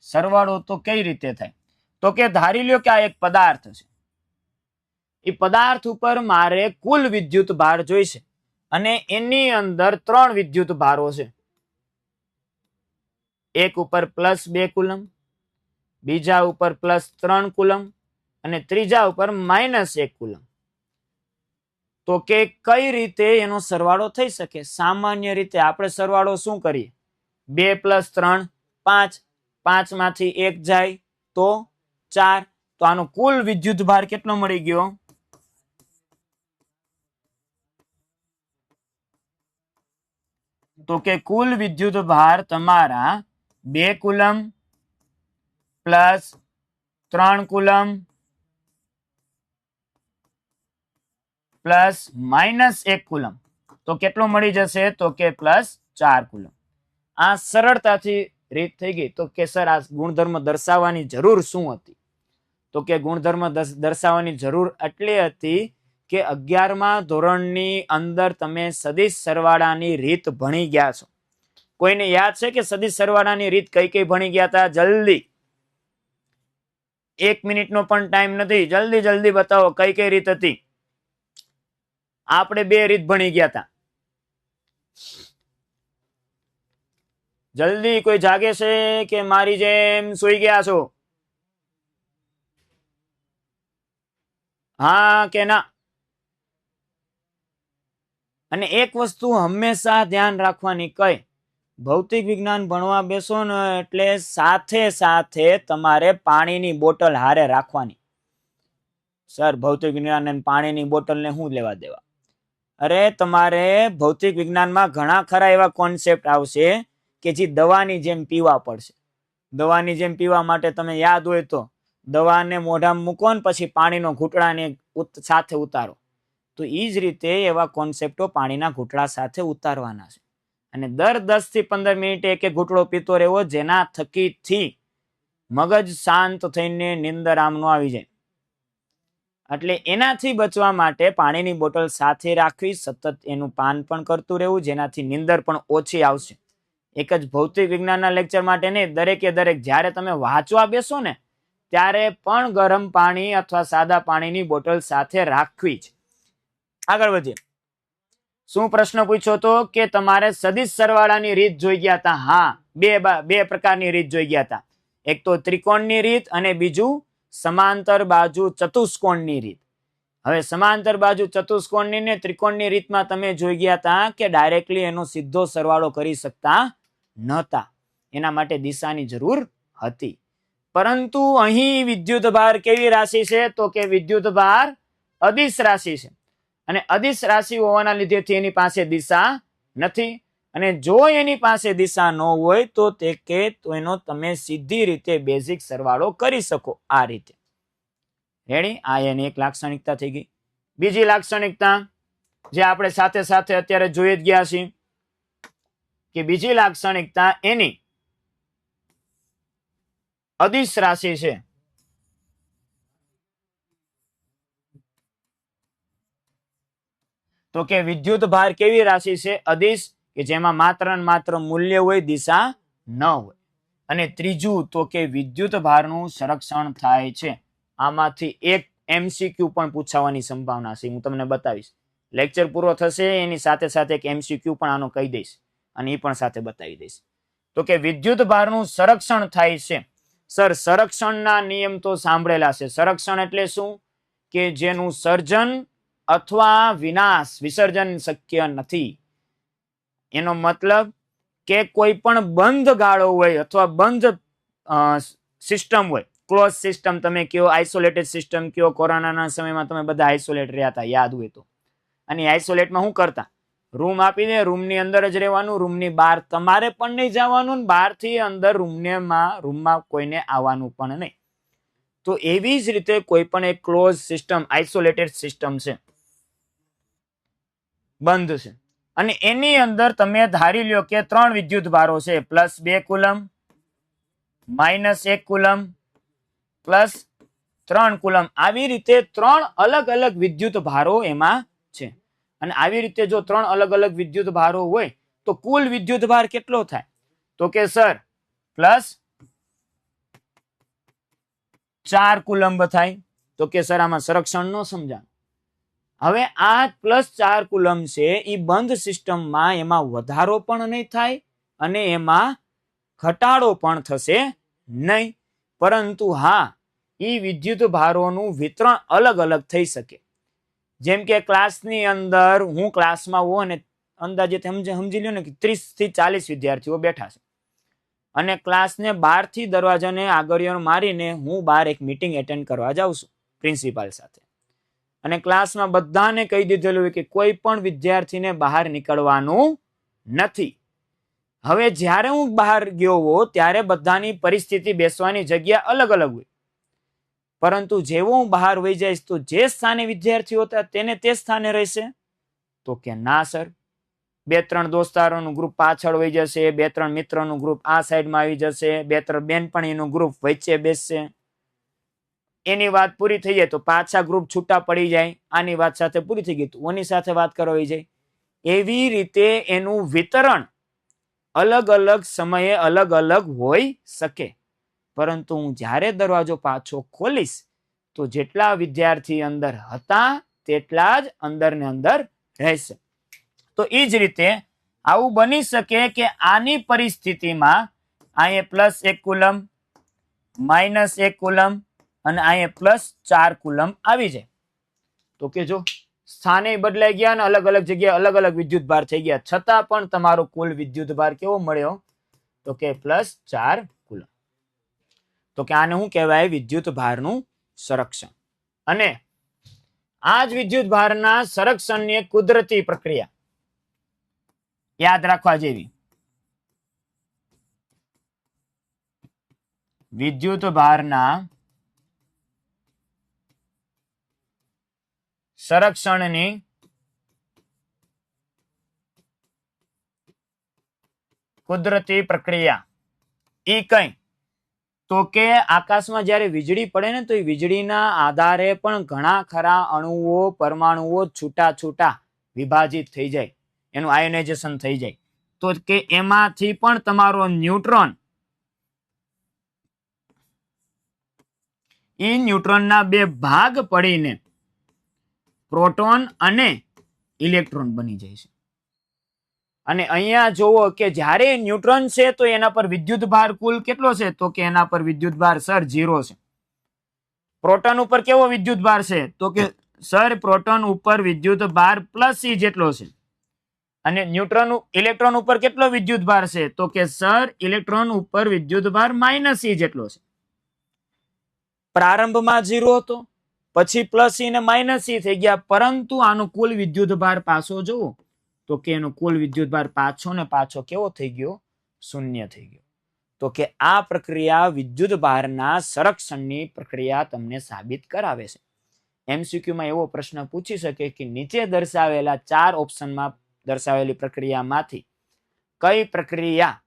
Speaker 1: સરવાળો તો કઈ રીતે થાય? તો કે ધારી લ્યો કે આ એક પદાર્થ છે. એ પદાર્થ ઉપર મારે કુલ વિદ્યુત ભાર જોઈશે, અને એની અંદર 3 વિદ્યુત ભારો છે. એક ઉપર +2 કુલમ, બીજા ઉપર +3 કુલમ, અને ત્રીજા ઉપર -1 કુલમ. તો કે કઈ રીતે એનો સરવાળો થઈ શકે? સામાન્ય રીતે આપણે સરવાળો શું કરીએ? 2 + 3 5. 5 માંથી 1 જાય તો 4. તો આનો કુલ વિદ્યુત ભાર કેટલો મળી ગયો? તો કે કુલ વિદ્યુત ભાર તમારા 2 કુલમ +3 કુલમ +-1 કુલમ. તો કેટલો મળી જશે? તો કે +4 કુલમ. આ સરળતાથી રીત થઈ ગઈ. તો કે સર આ ગુણધર્મ દર્શાવવાની જરૂર શું હતી? તો કે ગુણધર્મ દર્શાવવાની જરૂર એટલી હતી કે 11મા ધોરણની અંદર તમે સદિશ સરવાળાની રીત ભણી ગયા છો. કોઈને યાદ છે કે સદિશ સરવાળાની રીત કઈ કઈ ભણી ગયા હતા? જલ્દી. 1 મિનિટનો પણ ટાઈમ નથી. જલ્દી જલ્દી બતાવો કઈ કઈ રીત હતી. આપણે 2 રીત ભણી ગયા હતા. જલ્દી કોઈ જાગે છે કે મારી જેમ સુઈ ગયા છો? હા કે ના? અને એક વસ્તુ હંમેશા ધ્યાન રાખવાની, કઈ ભૌતિક વિજ્ઞાન ભણવા બેસો ને એટલે સાથે સાથે તમારે પાણીની બોટલ હારે રાખવાની. સર ભૌતિક વિજ્ઞાન અને પાણીની બોટલ ને શું લેવા દેવા? અરે તમારે ભૌતિક વિજ્ઞાનમાં ઘણા ખરા એવા કોન્સેપ્ટ આવશે કે જે દવાની જેમ પીવા પડશે. દવાની જેમ પીવા માટે તમે યાદ હોય તો દવાને મોઢામાં મૂકો ને પછી પાણીનો ઘૂંટડાને સાથે ઉતારો. તો એ જ રીતે એવા કોન્સેપ્ટો પાણીના ઘૂંટડા સાથે ઉતારવાના છે. અને દર 10 થી 15 મિનિટે એક એક ઘૂંટડો પીતો રહેવો, જેના થકીથી મગજ શાંત થઈને નિંદર આમનો આવી જાય. એટલે એનાથી બચવા માટે પાણીની બોટલ સાથે રાખવી, સતત એનું પાન પણ કરતું રહેવું, જેનાથી નિંદર પણ ઓછી આવશે. એક જ ભૌતિક વિજ્ઞાનના લેક્ચર માટે નહીં, દરેકે દરેક જ્યારે તમે વાંચવા બેસો ને ત્યારે પણ ગરમ પાણી અથવા સાદા પાણીની બોટલ સાથે રાખવી જ. આગળ વધીએ. શું પ્રશ્ન પૂછ્યો તો કે તમારે સદિશ સરવાળાની રીત જોઈ ગયા હતા? હા, બે પ્રકારની રીત જોઈ ગયા હતા. એક તો ત્રિકોણની રીત અને બીજું સમાંતર બાજુ ચતુષ્કોણની રીત. હવે સમાંતર બાજુ ચતુષ્કોણની ને ત્રિકોણની રીતમાં તમે જોઈ ગયા હતા કે ડાયરેક્ટલી એનો સીધો સરવાળો કરી શકતા નહોતા. એના માટે દિશાની જરૂર હતી. પરંતુ અહીં વિદ્યુત ભાર કેવી રાશિ છે? તો કે વિદ્યુત ભાર અદિશ રાશિ છે. અને અદિશ રાશિ હોવાના લીધેથી એની પાસે દિશા નથી. અને જો એની પાસે દિશા ન હોય તો એનો તમે સીધી રીતે બેઝિક સરવાળો કરી શકો આ રીતે. રેડી? આ એની એક લાક્ષણિકતા થઈ ગઈ. બીજી લાક્ષણિકતા જે આપણે સાથે સાથે અત્યારે જોઈ જ ગયા છીએ કે બીજી લાક્ષણિકતા એની અદિશ રાશિ છે. તો કે વિદ્યુત ભાર કેવી રાશિ છે? અદિશ, કે જેમાં માત્ર ને માત્ર મૂલ્ય હોય, દિશા ન હોય. અને ત્રીજું તો કે વિદ્યુત ભારનું સંરક્ષણ થાય છે. આમાંથી એક MCQ પણ પૂછાવાની સંભાવના છે, હું તમને બતાવીશ. લેક્ચર પૂરો થશે એની સાથે સાથે એક MCQ પણ આનો કહી દઈશ અને એ પણ સાથે બતાવી દઈશ. તો કે વિદ્યુત ભારનું સંરક્ષણ થાય છે. સર સંરક્ષણના નિયમ તો સાંભળેલા છે. સંરક્ષણ એટલે શું? કે જેનું સર્જન અથવા વિનાશ, વિસર્જન શક્ય નથી. એનો મતલબ કે કોઈ પણ બંધ ગાળો હોય અથવા બંધ સિસ્ટમ હોય, ક્લોઝ સિસ્ટમ તમે કયો, આઇસોલેટેડ સિસ્ટમ કયો. કોરોનાના સમયમાં તમે બધા આઇસોલેટ રહ્યા હતા, યાદ હોય તો. અને આઇસોલેટમાં શું કરતા? રૂમ આપી દે, રૂમની અંદર જ રહેવાનું, રૂમની બહાર તમારે પણ નહીં જવાનું, બહારથી અંદર રૂમમાં કોઈને આવવાનું પણ નહીં. તો એવી જ રીતે કોઈ પણ એક ક્લોઝ સિસ્ટમ, આઇસોલેટેડ સિસ્ટમ છે, બંધ છે. અને એની અંદર તમે ધારી લ્યો કે 3 વિદ્યુત ભારો છે, +2 કુલમ, -1 કુલમ, +3 કુલમ. આવી રીતે 3 અલગ અલગ વિદ્યુત ભારો એમાં છે. અને આવી રીતે જો 3 અલગ અલગ વિદ્યુત ભારો હોય તો કુલ વિદ્યુત ભાર કેટલો થાય? તો કે સર +4 કુલંબ થાય. તો કે સર આમાં સંરક્ષણ ન સમજાય. હવે આ +4 કુલમ છે એ બંધ સિસ્ટમમાં, એમાં વધારો પણ નહીં થાય અને એમાં ઘટાડો પણ થશે નહીં. પરંતુ હા, એ વિદ્યુત ભારોનું વિતરણ અલગ અલગ થઈ શકે. જેમ કે ક્લાસની અંદર હું ક્લાસમાં હોઉં અને અંદાજે સમજી લ્યો ને કે 30 થી 40 વિદ્યાર્થીઓ બેઠા છે અને ક્લાસને બહારથી દરવાજાને આગળિયો મારીને હું બહાર એક મીટિંગ એટેન્ડ કરવા જાઉં છું પ્રિન્સિપાલ સાથે. અને ક્લાસમાં બધાને કહી દીધેલું હોય કે કોઈ પણ વિદ્યાર્થીને બહાર નીકળવાનું નથી. હવે જ્યારે હું બહાર ગયો હોઉં ત્યારે બધાની પરિસ્થિતિ, બેસવાની જગ્યા અલગ અલગ હોય. પરંતુ જેવો હું બહાર વહી જઈશ તો જે સ્થાને વિદ્યાર્થીઓ હતા તેને તે સ્થાને રહેશે? તો કે ના સર, 2-3 દોસ્તારોનું ગ્રુપ પાછળ વહી જશે, 2-3 મિત્રોનું ગ્રુપ આ સાઈડમાં આવી જશે, 2-3 બેનપણીનું ગ્રુપ વચ્ચે બેસશે. એની વાત પૂરી થઈ જાય તો પાછા ગ્રુપ છૂટા પડી જાય. આની વાત સાથે પૂરી થઈ ગઈ તો ઓની સાથે વાત કરવી જાય. એવી રીતે એનું વિતરણ અલગ અલગ સમયે અલગ અલગ હોઈ શકે. પરંતુ હું જ્યારે દરવાજો પાછો ખોલીશ તો જેટલા વિદ્યાર્થી અંદર હતા તેટલા જ અંદર ને અંદર રહેશે. તો એ જ રીતે આવું બની શકે કે આની પરિસ્થિતિમાં અહીંયા +1 કુલમ, -1 કુલમ અને અહીંયા +4 કુલમ આવી જાય. તો કે જો સ્થાને બદલાઈ ગયા અને અલગ અલગ જગ્યાએ અલગ અલગ વિદ્યુત ભાર થઈ ગયા, છતાં પણ તમારો કુલ વિદ્યુત ભાર કેવો મળ્યો? તો કે +4 કુલમ. તો કે આને શું કહેવાય? વિદ્યુત ભારનું સંરક્ષણ. અને આ જ વિદ્યુત ભારના સંરક્ષણની એક કુદરતી પ્રક્રિયા યાદ રાખવા જેવી. વિદ્યુત ભારના સંરક્ષણની કુદરતી પ્રક્રિયા ઈ કઈ? તો કે આકાશમાં જ્યારે વીજળી પડે ને તો એ વીજળીના આધારે પણ ઘણા ખરા અણુઓ, પરમાણુઓ છૂટા છૂટા વિભાજિત થઈ જાય, એનું આયોનાઇઝેશન થઈ જાય. તો કે એમાંથી પણ તમારો ન્યુટ્રોન, ઈ ન્યુટ્રોનના બે ભાગ પડીને પ્રોટોન અને ઇલેક્ટ્રોન બની જાય છે. અને અહીંયા જોવો કે જ્યારે ન્યુટ્રોન છે તો એના પર વિદ્યુત ભાર કુલ કેટલો છે? તો કે એના પર વિદ્યુત ભાર સર 0 છે. પ્રોટોન ઉપર કેવો વિદ્યુત ભાર છે? તો કે સર પ્રોટોન ઉપર વિદ્યુત ભાર +E જેટલો છે. અને ઇલેક્ટ્રોન ઉપર કેટલો વિદ્યુત ભાર છે? તો કે સર ઇલેક્ટ્રોન ઉપર વિદ્યુત ભાર -E જેટલો છે. પ્રારંભમાં 0 હતો, પછી +E ને -E થઈ ગયા, પરંતુ આનો કુલ વિદ્યુત ભાર પાછો જોવો તો કે એનો કુલ વિદ્યુત ભાર પાછો ને પાછો કેવો થઈ ગયો? 0 થઈ ગયો. તો કે આ પ્રક્રિયા વિદ્યુત ભારના સંરક્ષણની પ્રક્રિયા તમને સાબિત કરાવે છે. MCQ માં એવો પ્રશ્ન પૂછી શકે કે નીચે દર્શાવેલા 4 ઓપ્શનમાં દર્શાવેલી પ્રક્રિયામાંથી કઈ પ્રક્રિયા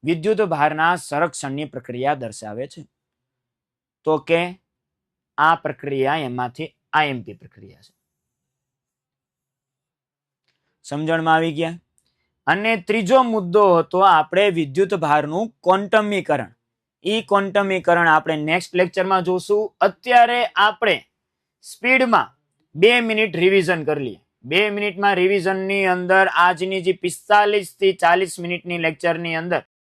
Speaker 1: વિદ્યુત ભારના સંરક્ષણની પ્રક્રિયા દર્શાવે છે? તો કે આ પ્રક્રિયા એમાંથી IMP પ્રક્રિયા છે. સમજણમાં આવી ગયા? અને ત્રીજો મુદ્દો હતો આપણે વિદ્યુત ભારનું ક્વોન્ટમીકરણ. ઈ ક્વોન્ટમીકરણ આપણે નેક્સ્ટ લેક્ચરમાં જોશું. અત્યારે આપણે સ્પીડમાં 2 મિનિટ રિવિઝન કરી લઈએ. 2 મિનિટમાં રિવિઝનની અંદર આજની જે 45 થી 40 મિનિટની લેક્ચરની અંદર